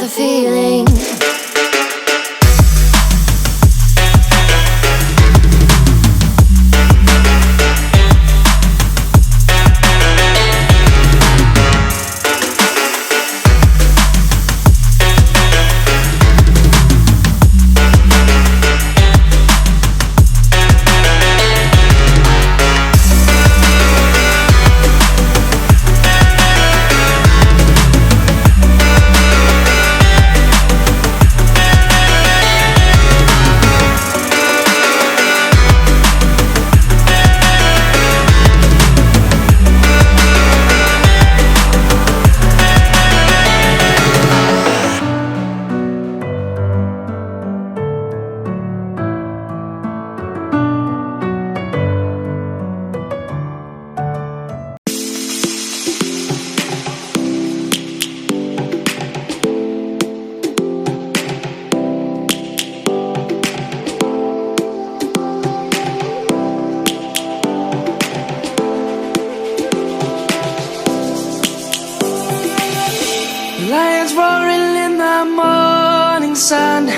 the feeling. Lions roaring in the morning sun,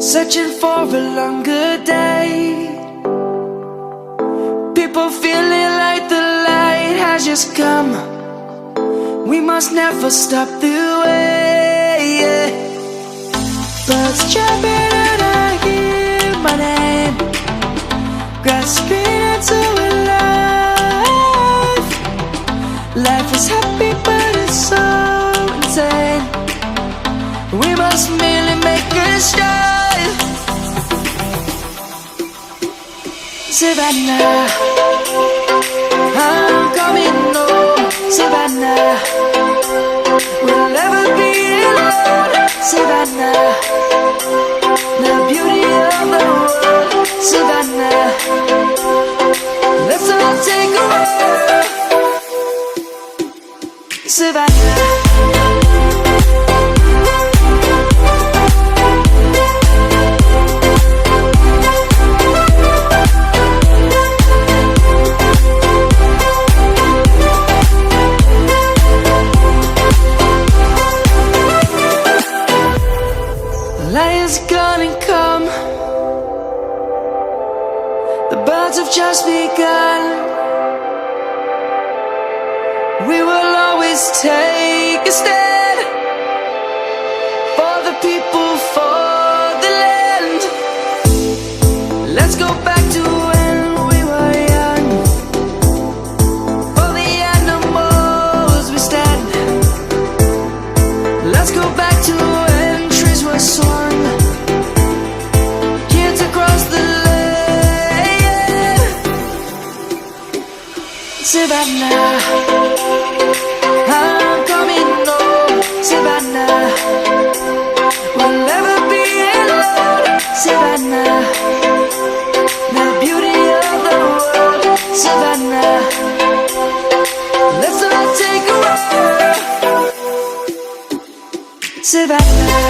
searching for a longer day. People feeling like the light has just come. We must never stop the way. Birds chirping and I hear my name, grasping into life. Life is happy but it's so insane. We must merely make a start. Savannah, I'm coming home. Savannah, we'll never be alone. Savannah, the beauty of the world. Savannah, let's all take a walk. Savannah. Lion's gonna come. The birds have just begun. We will always take a stand for the people, for the land. Let's go back to when we were young. For the animals we stand. Let's go back to when trees were swung, kids across the land. Savannah, I'm coming home. Savannah, we'll never be alone. Savannah, the beauty of the world. Savannah, let's all take a walk. Savannah.